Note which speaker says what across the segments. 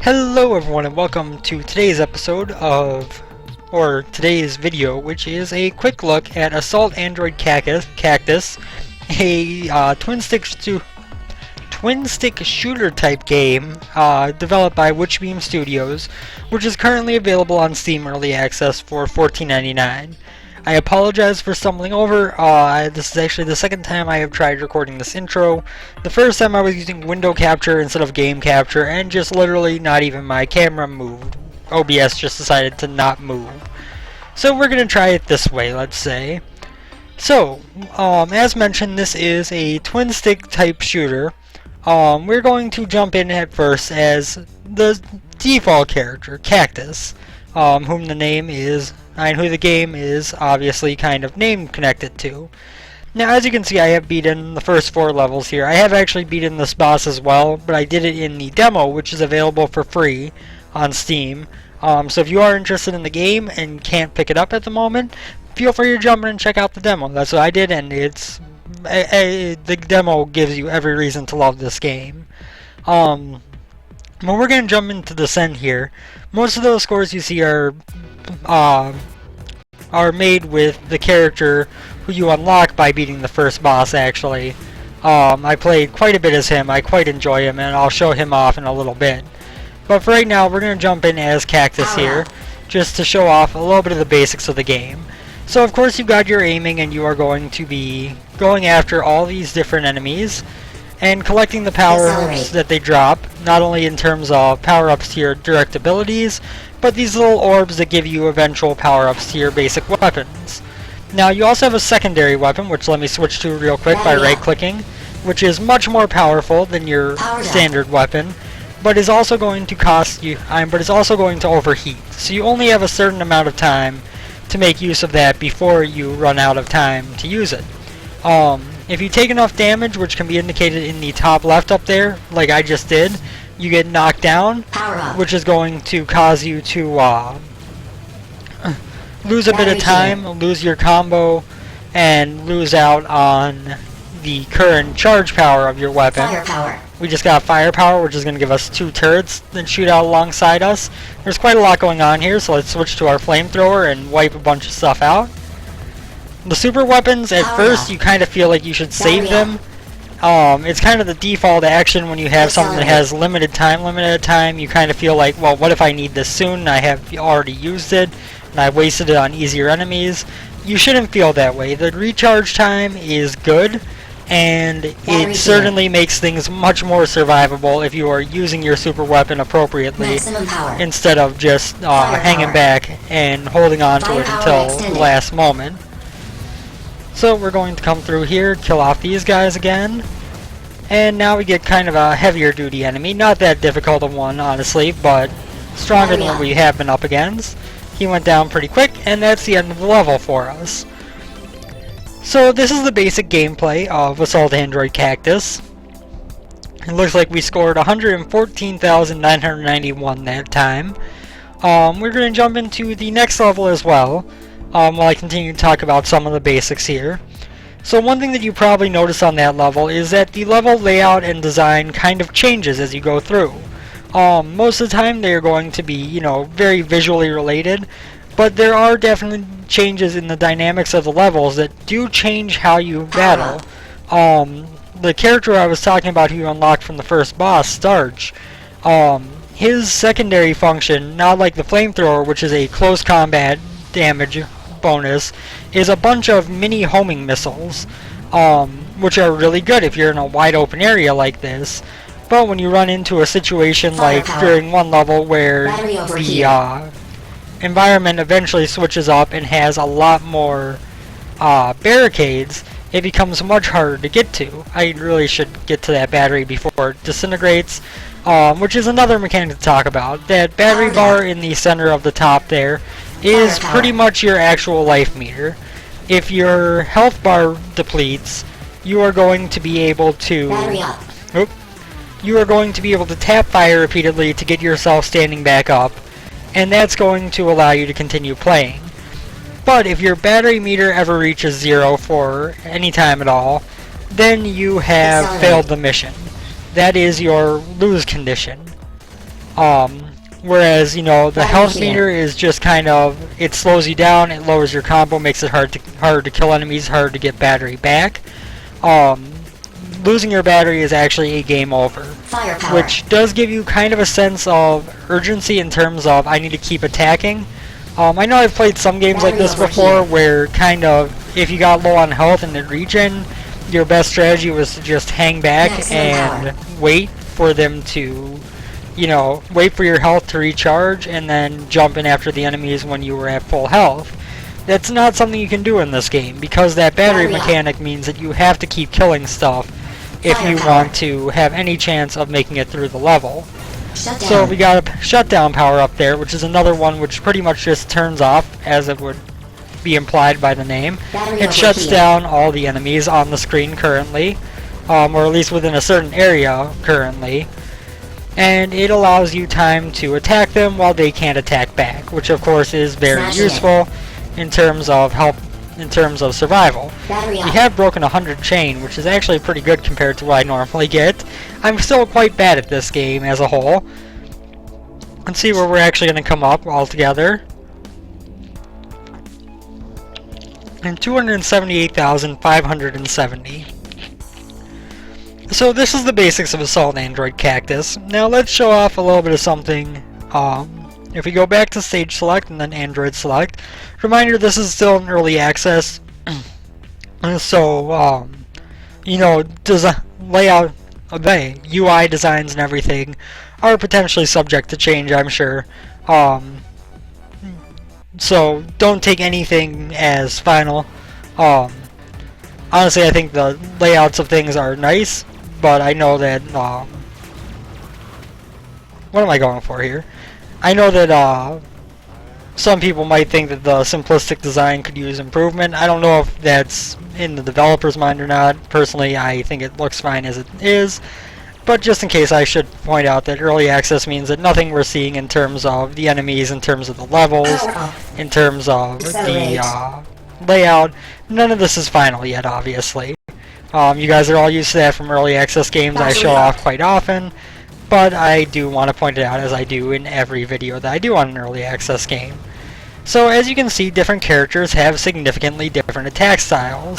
Speaker 1: Hello everyone and welcome to today's episode or today's video, which is a quick look at Assault Android Cactus, a twin stick shooter type game developed by Witchbeam Studios, which is currently available on Steam Early Access for $14.99. I apologize for stumbling over. This is actually the second time I have tried recording this intro. The first time I was using window capture instead of game capture, and just literally not even my camera moved. OBS just decided to not move. So we're going to try it this way, let's say. So, as mentioned, this is a twin stick type shooter. We're going to jump in at first as the default character, Cactus, whom the name is, and who the game is obviously kind of name connected to. Now, as you can see, I have beaten the first 4 levels here. I have actually beaten this boss as well, but I did it in the demo, which is available for free on Steam. So if you are interested in the game and can't pick it up at the moment, feel free to jump in and check out the demo. That's what I did, and the demo gives you every reason to love this game. Well, we're going to jump into Descent here. Most of those scores you see are made with the character who you unlock by beating the first boss, actually. I played quite a bit as him. I quite enjoy him, and I'll show him off in a little bit. But for right now, we're going to jump in as Cactus here, just to show off a little bit of the basics of the game. So, of course, you've got your aiming, and you are going to be going after all these different enemies and collecting the power-ups that they drop, not only in terms of power-ups to your direct abilities, but these little orbs that give you eventual power-ups to your basic weapons. Now, you also have a secondary weapon, which let me switch to real quick by right-clicking, which is much more powerful than your standard weapon, but is also going to cost you, but is also going to overheat. So you only have a certain amount of time to make use of that before you run out of time to use it. If you take enough damage, which can be indicated in the top left up there, like I just did, you get knocked down, which is going to cause you to lose a bit of time, lose your combo, and lose out on the current charge power of your weapon.
Speaker 2: Firepower.
Speaker 1: We just got firepower, which is going to give us 2 turrets that shoot out alongside us. There's quite a lot going on here, so let's switch to our flamethrower and wipe a bunch of stuff out. The super weapons, at first, you kind of feel like you should save them. It's kind of the default action when you have something that has limited time. You kind of feel like, well, what if I need this soon and I have already used it and I wasted it on easier enemies? You shouldn't feel that way. The recharge time is good, and it certainly makes things much more survivable if you are using your super weapon appropriately instead of just hanging back and holding on to it until the last moment. So we're going to come through here, kill off these guys again, and now we get kind of a heavier duty enemy. Not that difficult of one, honestly, but stronger than what we have been up against. He went down pretty quick, and that's the end of the level for us. So this is the basic gameplay of Assault Android Cactus. It looks like we scored 114,991 that time. We're going to jump into the next level as well, while I continue to talk about some of the basics here. So one thing that you probably notice on that level is that the level layout and design kind of changes as you go through. Most of the time they are going to be, you know, very visually related, but there are definitely changes in the dynamics of the levels that do change how you battle. The character I was talking about who you unlocked from the first boss, Starch, his secondary function, not like the flamethrower, which is a close combat damage bonus, is a bunch of mini homing missiles, which are really good if you're in a wide open area like this. But when you run into a situation like during one level where the environment eventually switches up and has a lot more barricades, it becomes much harder to get to. I really should get to that battery before it disintegrates, which is another mechanic to talk about. That battery bar in the center of the top there is pretty much your actual life meter. If your health bar depletes, you are going to be able to tap fire repeatedly to get yourself standing back up, and that's going to allow you to continue playing. But if your battery meter ever reaches 0 for any time at all, then you have failed the mission. That is your lose condition. Whereas, you know, the health meter is just kind of, it slows you down, it lowers your combo, makes it harder to kill enemies, harder to get battery back. Losing your battery is actually a game over, which does give you kind of a sense of urgency in terms of I need to keep attacking. I know I've played some games like this before where kind of if you got low on health and the regen, your best strategy was to just hang back and wait for them to, you know, wait for your health to recharge and then jump in after the enemies when you were at full health. That's not something you can do in this game because that battery mechanic means that you have to keep killing stuff if you want to have any chance of making it through the level. So we got a shutdown power up there, which is another one which pretty much just turns off, as it would be implied by the name. It shuts down all the enemies on the screen currently, or at least within a certain area currently. And it allows you time to attack them while they can't attack back, which of course is very useful in terms of survival. We have broken 100 chain, which is actually pretty good compared to what I normally get. I'm still quite bad at this game as a whole. Let's see where we're actually going to come up altogether. And 278,570. So this is the basics of Assault Android Cactus. Now let's show off a little bit of something. If we go back to Stage Select and then Android Select, reminder this is still in early access. So, you know, layout, the UI designs and everything are potentially subject to change, I'm sure. So don't take anything as final. Honestly, I think the layouts of things are nice, but I know that, what am I going for here? I know that some people might think that the simplistic design could use improvement. I don't know if that's in the developer's mind or not. Personally, I think it looks fine as it is. But just in case, I should point out that early access means that nothing we're seeing in terms of the enemies, in terms of the levels, in terms of the layout, none of this is final yet, obviously. You guys are all used to that from early access games I show off quite often. But I do want to point it out, as I do in every video that I do on an early access game. So as you can see, different characters have significantly different attack styles.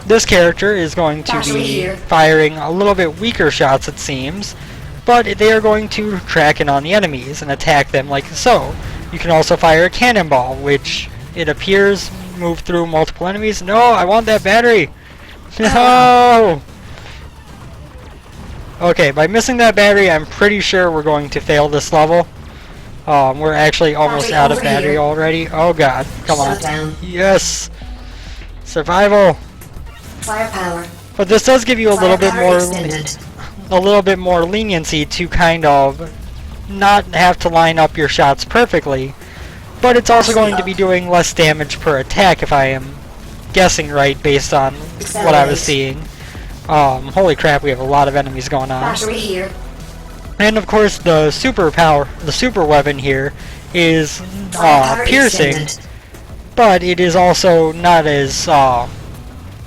Speaker 1: This character is going to be firing a little bit weaker shots, it seems, but they are going to track in on the enemies and attack them like so. You can also fire a cannonball, which it appears move through multiple enemies. No, I want that battery! No! Okay, by missing that battery, I'm pretty sure we're going to fail this level. We're actually almost out of battery already. Oh god, come on. Yes! Survival!
Speaker 2: Firepower.
Speaker 1: But this does give you a little bit more leniency to kind of not have to line up your shots perfectly. But it's also going to be doing less damage per attack, if I am guessing right based on what I was seeing. Holy crap, we have a lot of enemies going on.
Speaker 2: Battery here.
Speaker 1: And of course the super weapon here is piercing, but it is also not as,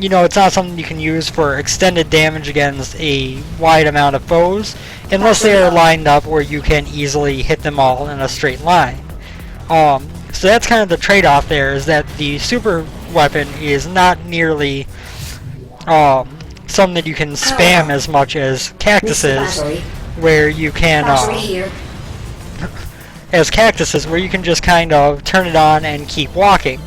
Speaker 1: you know, it's not something you can use for extended damage against a wide amount of foes, unless they are lined up where you can easily hit them all in a straight line. So that's kind of the trade-off there, is that the super weapon is not nearly something that you can spam as much as Cactus is, where you can where you can just kind of turn it on and keep walking.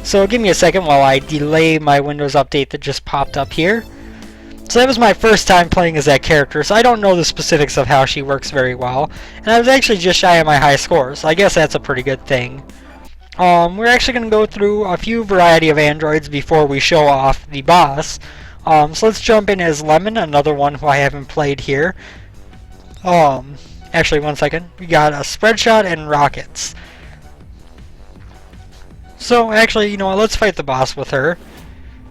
Speaker 1: So give me a second while I delay my Windows update that just popped up here. So that was my first time playing as that character, so I don't know the specifics of how she works very well, and I was actually just shy of my high score, so I guess that's a pretty good thing. We're actually going to go through a few variety of androids before we show off the boss. So let's jump in as Lemon, another one who I haven't played here. Actually, one second. We got a spread shot and rockets. So actually, you know what, let's fight the boss with her.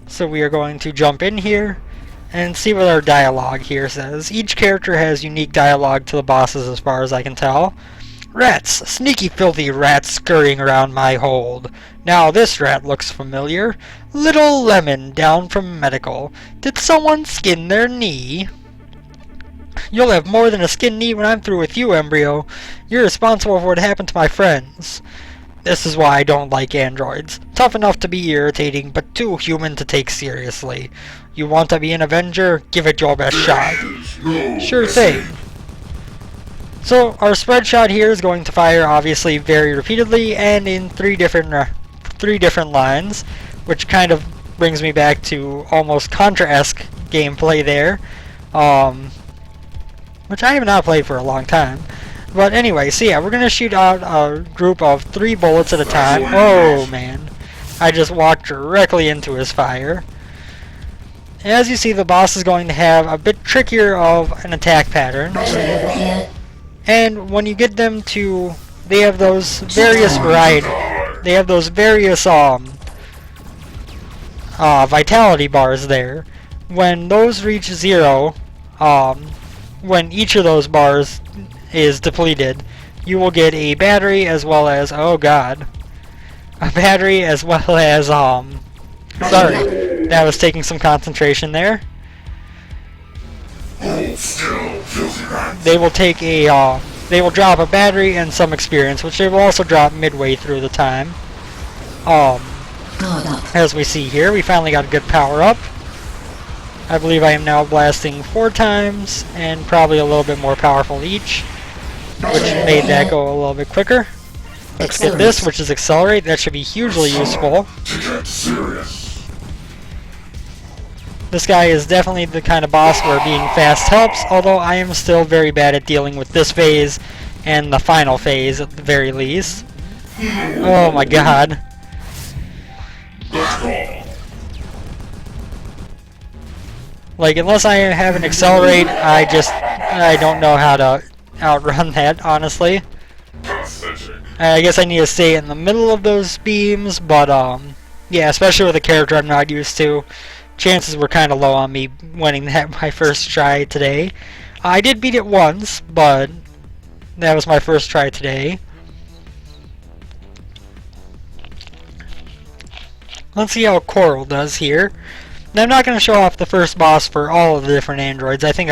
Speaker 1: So we are going to jump in here and see what our dialogue here says. Each character has unique dialogue to the bosses as far as I can tell. Rats! Sneaky filthy rats scurrying around my hold. Now this rat looks familiar. Little Lemon down from medical. Did someone skin their knee? You'll have more than a skin knee when I'm through with you, Embryo. You're responsible for what happened to my friends. This is why I don't like androids. Tough enough to be irritating, but too human to take seriously. You want to be an Avenger? Give it your best shot. Sure thing. So, our spread shot here is going to fire, obviously, very repeatedly, and in three different lines, which kind of brings me back to almost Contra-esque gameplay there, which I have not played for a long time. But anyway, so yeah, we're going to shoot out a group of 3 bullets at a time. Oh, man. I just walked directly into his fire. As you see, the boss is going to have a bit trickier of an attack pattern. And when you get them to... They have those various vitality bars there. When those reach 0, when each of those bars is depleted, you will get a battery as well as, oh god, a battery as well as, sorry, that was taking some concentration there. They will take a, they will drop a battery and some experience, which they will also drop midway through the time. As we see here, we finally got a good power up. I believe I am now blasting 4 times, and probably a little bit more powerful each, which made that go a little bit quicker. Let's get this, which is Accelerate. That should be hugely useful. This guy is definitely the kind of boss where being fast helps, although I am still very bad at dealing with this phase, and the final phase at the very least. Oh my god. Like, unless I have an Accelerate, I don't know how to outrun that, honestly. I guess I need to stay in the middle of those beams, but, yeah, especially with a character I'm not used to, chances were kind of low on me winning that my first try today. I did beat it once, but that was my first try today. Let's see how Coral does here. Now, I'm not going to show off the first boss for all of the different androids. I think,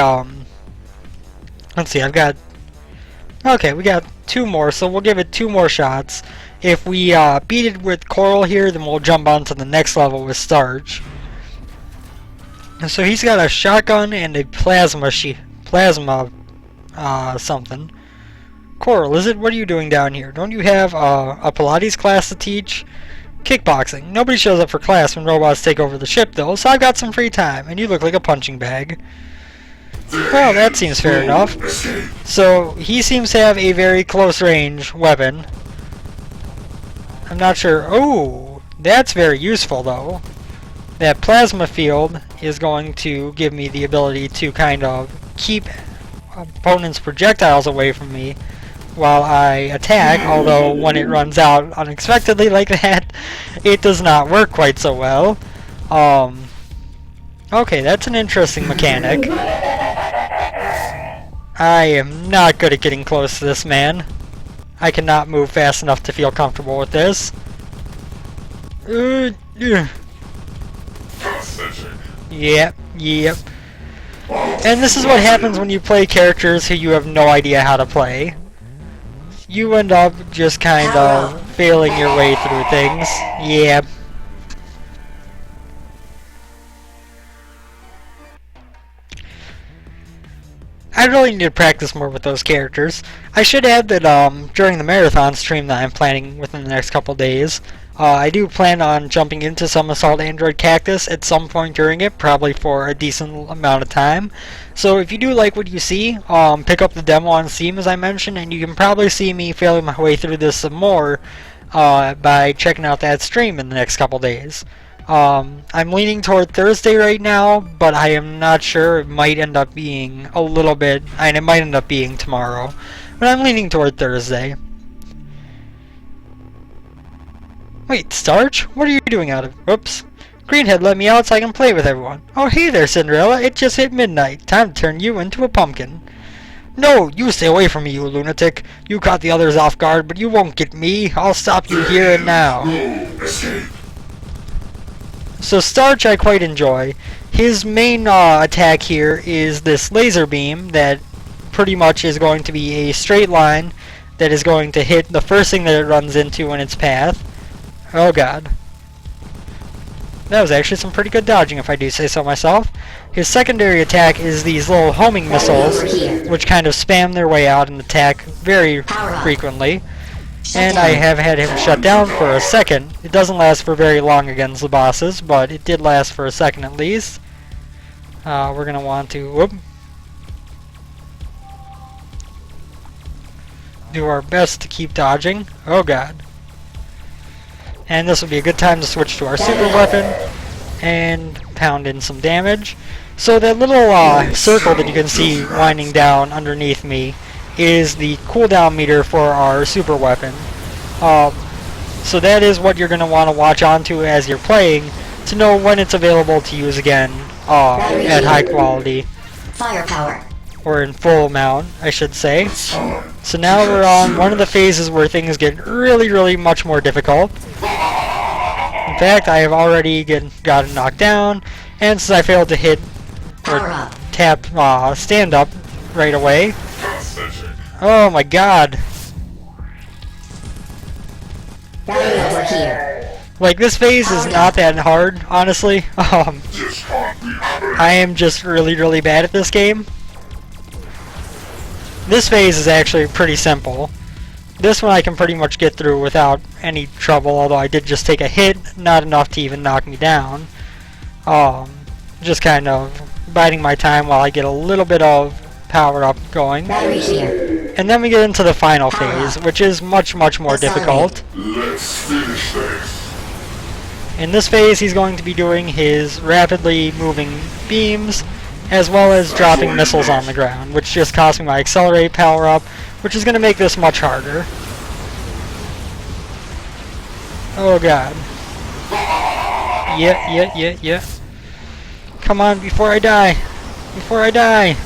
Speaker 1: let's see, okay, we got 2 more, so we'll give it 2 more shots. If we beat it with Coral here, then we'll jump on to the next level with Starch. And so he's got a shotgun and a plasma something. Coral, is it? What are you doing down here? Don't you have a Pilates class to teach? Kickboxing. Nobody shows up for class when robots take over the ship, though, so I've got some free time, and you look like a punching bag. Well, that seems fair enough. So, he seems to have a very close-range weapon. I'm not sure... Oh! That's very useful, though. That plasma field is going to give me the ability to kind of keep opponents' projectiles away from me while I attack, although when it runs out unexpectedly like that, it does not work quite so well. Okay, that's an interesting mechanic. I am not good at getting close to this man. I cannot move fast enough to feel comfortable with this. Yep. And this is what happens when you play characters who you have no idea how to play. You end up just kind of failing your way through things. Yeah. I really need to practice more with those characters. I should add that during the marathon stream that I'm planning within the next couple days, I do plan on jumping into some Assault Android Cactus at some point during it, probably for a decent amount of time. So if you do like what you see, pick up the demo on Steam as I mentioned, and you can probably see me failing my way through this some more by checking out that stream in the next couple days. I'm leaning toward Thursday right now, but I am not sure. It might end up being a little bit, and it might end up being tomorrow, but I'm leaning toward Thursday. Wait, Starch? What are you doing out of... Whoops. Greenhead let me out so I can play with everyone. Oh, hey there, Cinderella. It just hit midnight. Time to turn you into a pumpkin. No, you stay away from me, you lunatic. You caught the others off guard, but you won't get me. I'll stop you here and now. So Starch I quite enjoy. His main attack here is this laser beam that pretty much is going to be a straight line that is going to hit the first thing that it runs into in its path. Oh god. That was actually some pretty good dodging, if I do say so myself. His secondary attack is these little homing missiles, which kind of spam their way out and attack very frequently. And I have had him shut down for a second. It doesn't last for very long against the bosses, but it did last for a second at least. We're going to want to do our best to keep dodging. Oh god. And this would be a good time to switch to our super weapon and pound in some damage. So that little circle that you can see winding down underneath me is the cooldown meter for our super weapon. So that is what you're going to want to watch onto as you're playing to know when it's available to use again at high quality.
Speaker 2: Firepower.
Speaker 1: Or in full amount, I should say. So now we're on one of the phases where things get really much more difficult. In fact, I have already gotten knocked down, and since I failed to hit or tap stand up right away. Oh my god. Like, this phase is not that hard, honestly. I am just really bad at this game. This phase is actually pretty simple. This one I can pretty much get through without any trouble, although I did just take a hit, not enough to even knock me down. Just kind of biding my time while I get a little bit of power up going. And then we get into the final phase, which is much more difficult.
Speaker 3: Let's finish this.
Speaker 1: In this phase, he's going to be doing his rapidly moving beams, as well as dropping missiles on the ground, which just cost me my accelerate power up, which is going to make this much harder. Oh god. Yeah. Come on, before I die. Before I die.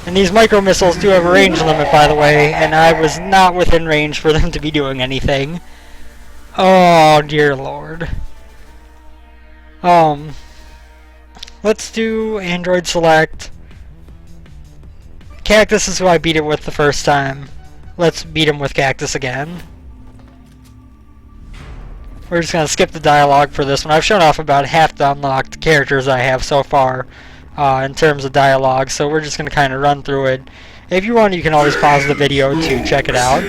Speaker 1: And these micro missiles do have a range limit, by the way, and I was not within range for them to be doing anything. Oh dear lord. Let's do Android Select. Cactus is who I beat it with the first time. Let's beat him with Cactus again. We're just going to skip the dialogue for this one. I've shown off about half the unlocked characters I have so far in terms of dialogue, so we're just going to kind of run through it. If you want, you can always pause the video to check it out.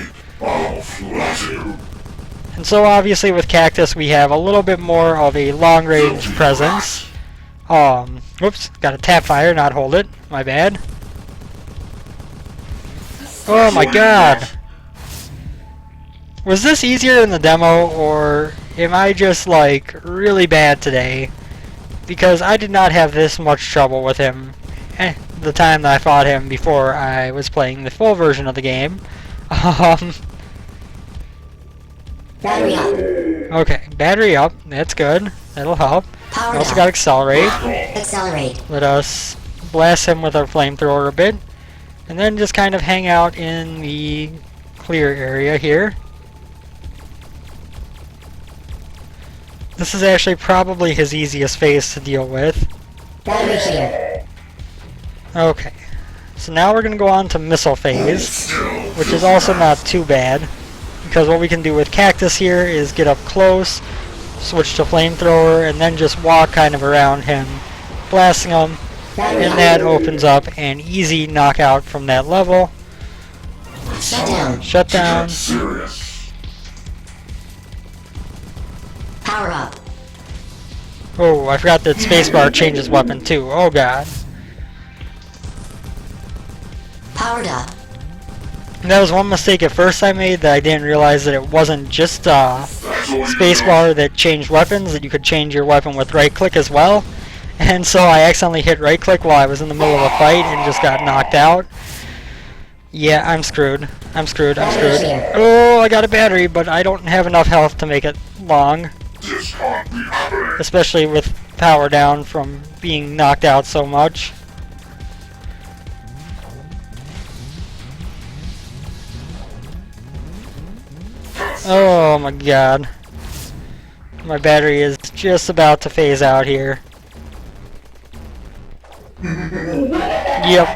Speaker 1: And so obviously with Cactus we have a little bit more of a long-range presence. Whoops, got a tap fire, not hold it. My bad. Oh my god! Was this easier in the demo, or am I just like really bad today? Because I did not have this much trouble with him the time that I fought him before I was playing the full version of the game.
Speaker 2: Battery up.
Speaker 1: Okay, battery up. That's good. That'll help.
Speaker 2: Power
Speaker 1: We also
Speaker 2: up.
Speaker 1: got accelerate.
Speaker 2: Accelerate.
Speaker 1: Let us blast him with our flamethrower a bit. And then just kind of hang out in the clear area here. This is actually probably his easiest phase to deal with.
Speaker 2: Battery here.
Speaker 1: Okay. So now we're going to go on to missile phase, which is also not too bad. Because what we can do with Cactus here is get up close, switch to flamethrower, and then just walk kind of around him, blasting him, and that opens up an easy knockout from that level.
Speaker 2: Shut down.
Speaker 1: Shut down.
Speaker 2: Power up.
Speaker 1: Oh, I forgot that spacebar changes weapon too. Oh god.
Speaker 2: Powered up.
Speaker 1: And that was one mistake at first I made, that I didn't realize that it wasn't just spacebar that changed weapons, that you could change your weapon with right click as well. And so I accidentally hit right click while I was in the middle of a fight and just got knocked out. Yeah, I'm screwed. I'm screwed. Oh, I got a battery, but I don't have enough health to make it long. Especially with power down from being knocked out so much. Oh my god. My battery is just about to phase out here. Yep.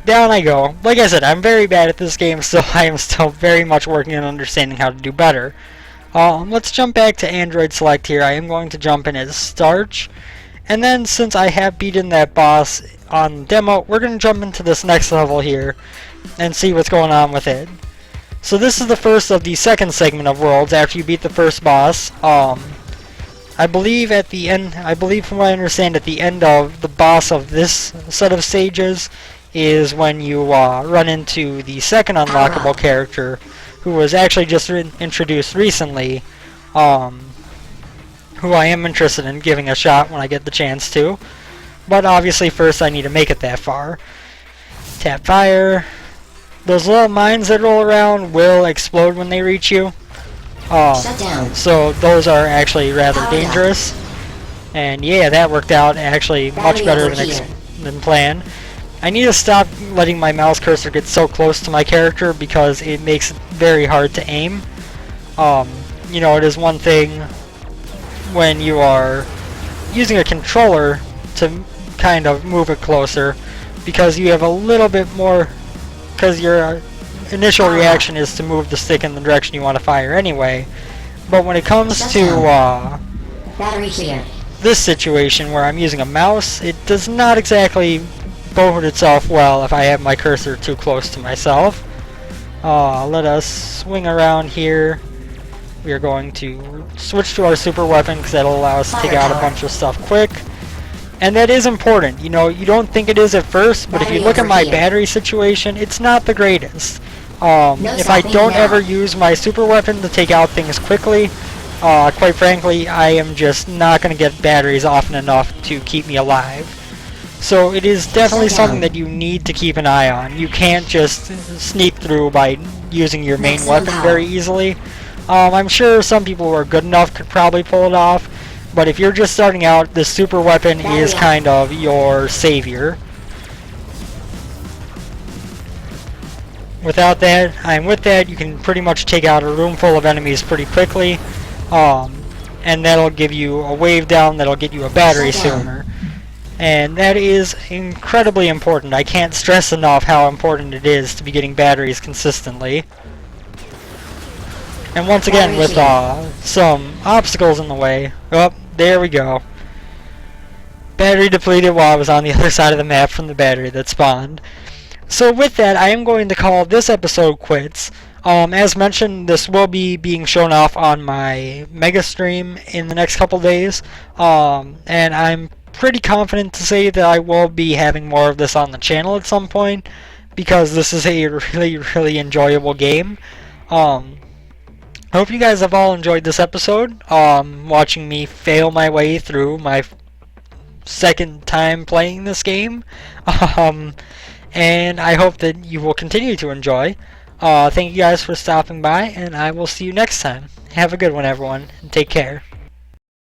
Speaker 1: Down I go. Like I said, I'm very bad at this game, so I am still very much working on understanding how to do better. Let's jump back to Android Select here. I am going to jump in as Starch. And then, since I have beaten that boss on demo, we're going to jump into this next level here and see what's going on with it. So this is the first of the second segment of worlds after you beat the first boss. I believe at the end, from what I understand, at the end of the boss of this set of stages is when you run into the second unlockable character, who was actually just introduced recently, who I am interested in giving a shot when I get the chance to. But obviously first I need to make it that far. Tap fire. Those little mines that roll around will explode when they reach you.
Speaker 2: Shut down.
Speaker 1: So those are actually rather dangerous. And yeah, that worked out actually much better than planned. I need to stop letting my mouse cursor get so close to my character because it makes it very hard to aim. You know, it is one thing when you are using a controller to kind of move it closer because you have a little bit more, because your initial reaction is to move the stick in the direction you want to fire anyway. But when it comes to
Speaker 2: Battery here.
Speaker 1: this situation where I'm using a mouse, it does not exactly bode itself well if I have my cursor too close to myself. Let us swing around here. We are going to switch to our super weapon because that'll allow us to take out a bunch of stuff quick. And that is important. You know, you don't think it is at first, but if you look at my battery situation, it's not the greatest. If I don't ever use my super weapon to take out things quickly, quite frankly, I am just not going to get batteries often enough to keep me alive. So it is definitely something that you need to keep an eye on. You can't just sneak through by using your main weapon very easily. I'm sure some people who are good enough could probably pull it off, but if you're just starting out, the super weapon is kind of your savior. Without that, with that, you can pretty much take out a room full of enemies pretty quickly, and that'll give you a wave down that'll get you a battery sooner. And that is incredibly important. I can't stress enough how important it is to be getting batteries consistently. And once again, with some obstacles in the way, oh, there we go. Battery depleted while I was on the other side of the map from the battery that spawned. So with that, I am going to call this episode quits. As mentioned, this will be being shown off on my mega stream in the next couple days. And I'm pretty confident to say that I will be having more of this on the channel at some point, because this is a really enjoyable game. I hope you guys have all enjoyed this episode, watching me fail my way through my second time playing this game. And I hope that you will continue to enjoy. Thank you guys for stopping by, and I will see you next time. Have a good one, everyone, and take care.